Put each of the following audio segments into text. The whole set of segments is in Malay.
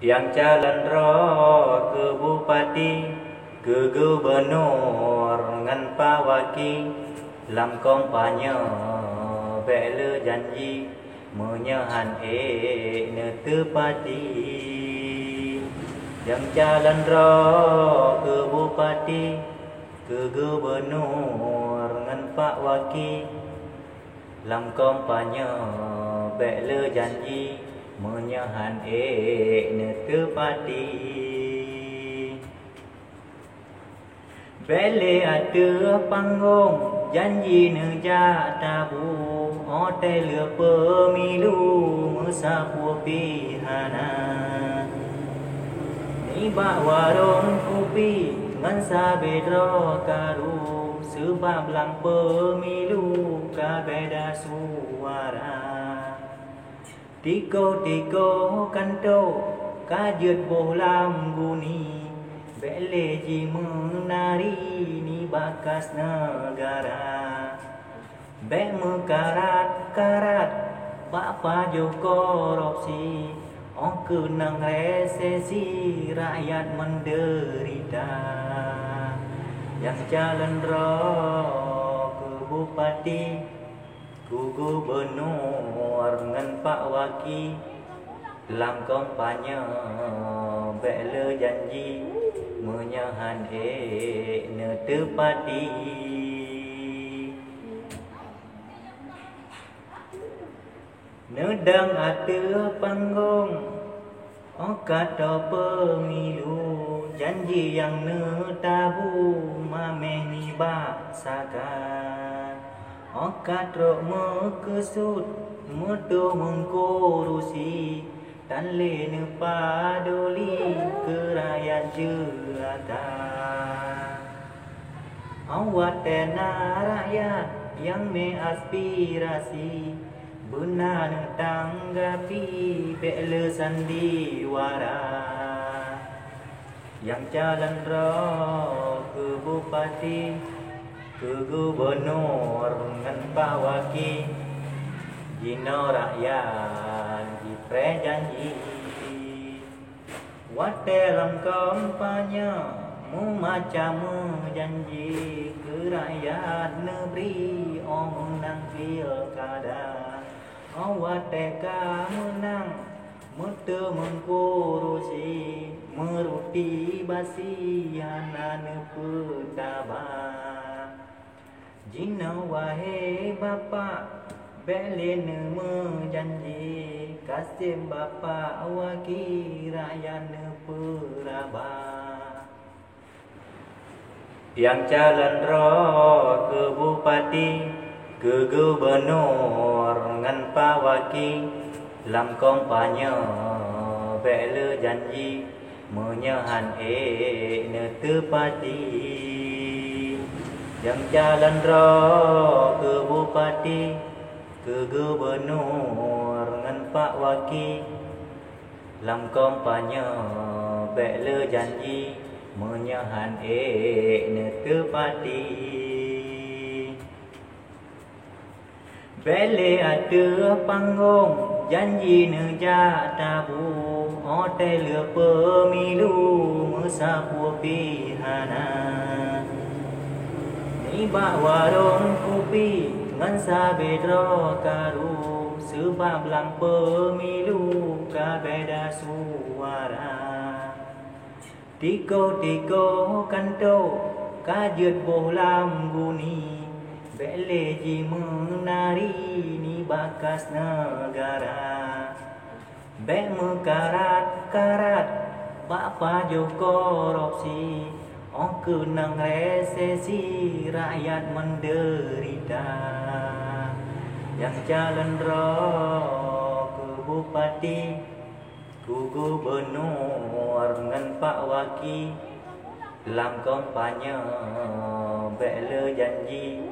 Yang calon roh ke bupati, ke gubernur ngan pawaki, lam kampanye bela janji menyahan netepati. Yang calon roh ke bupati, ke gubernur ngan pawaki, lam kampanye bela janji menyahan netepati. Bele ada panggung janji neja tabu, hotel pemilu mesapu pihana. Ni warung kopi ngan sabedro karu, sebab lang pemilu kabeda suara. Tiko kanto kajut bohlam guni, bele ji menari ni bakas negara. Bek mekarat bapa jo korupsi, kenang resesi rakyat menderita. Yang calon roh ke bupati, ku gubernur ngan pak waki, lam kampanye bela janji menyahan netepati. Nedang ada panggung kata pemilu, janji yang netabu mameh ni baksakan. Katrok mekesut medo mengkorusi, tan le ne padoli ke rakyat jelata. Awak tena rakyat yang mengaspirasi, benar tanggapi bela sandiwara. Yang calon roh ke bupati, ke gubernur ngan pawaki, jino rakyat jipre janji. Watelam kampanye macam janji ke rakyat negeri menang pilkada. Wateka menang mete mengkurusi, meruti basi anak petaba. Jina wahai bapa bele menjanji, kasim bapa waki rakyat peraba. Yang calon roh ke bupati, ke gubernur ngan pawaki, lam kampanye bela janji menyahan netepati. Yang calon roh ke bupati, ke gubernur ngan pak waki, lam kampanye bela janji menyahan netepati. Bele ada panggung janji neja tabu, hotel pemilu mesapu pihana. Ni warung kopi ngan sabedro karu, sebab lang pemilu kabeda suara. Tiko kanto kajut bohlam guni, bele ji menari ni bakas negara. Bek mekarat bapa jo korupsi, kenang resesi rakyat menderita. Yang calon roh ke bupati, ku gubernur ngan pak waki, lam kampanye bela janji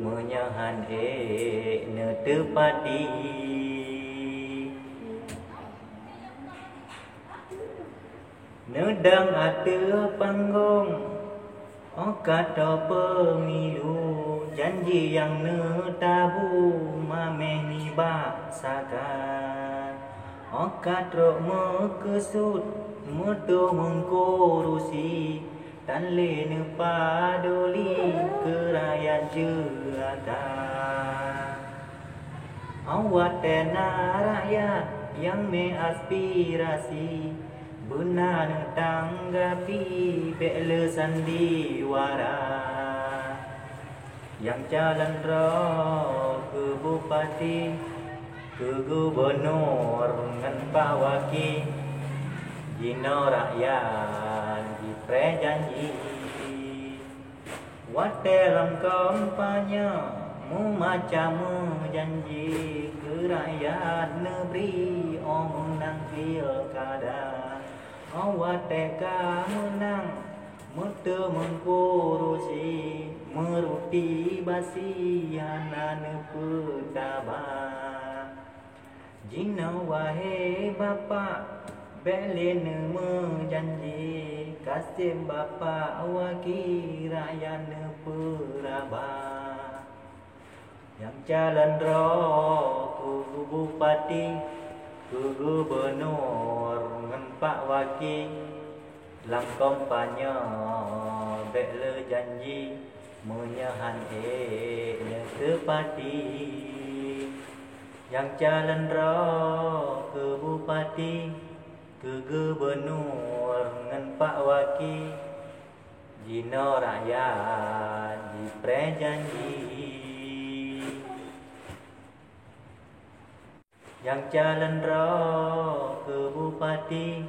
menyahan netepati. Nedang ada panggung kata pemilu, janji yang netabu mameh ni baksakan. Katro mekesut medo mengkorusi tan le padoli kerajaan jelata. Awak tena rakyat yang measpirasi benar tanggapi bela sandiwara yang jalan roh ke bupati ke gubernur ngan Pak Wakil jino rakyat di prejanji wat dalam kampanye macam janji ke rakyat negeri menang pilkada awak teka menang muda mengkurusi meruti basi anak petaba jina wahai bapa belen menjanji kasih bapa wakil rakyat peraba yang jalan roh ke bupati ke gubernur ngan Pak Wakil lam kampanye bela janji menyahan tepati yang jalan roh ke bupati ke gubernur ngan Pak Wakil jino rakyat di prejanji yang jalan roh ke bupati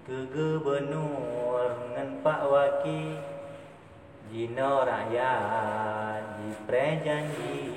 ke gubernur ngan Pak Wakil jino rakyat di prejanji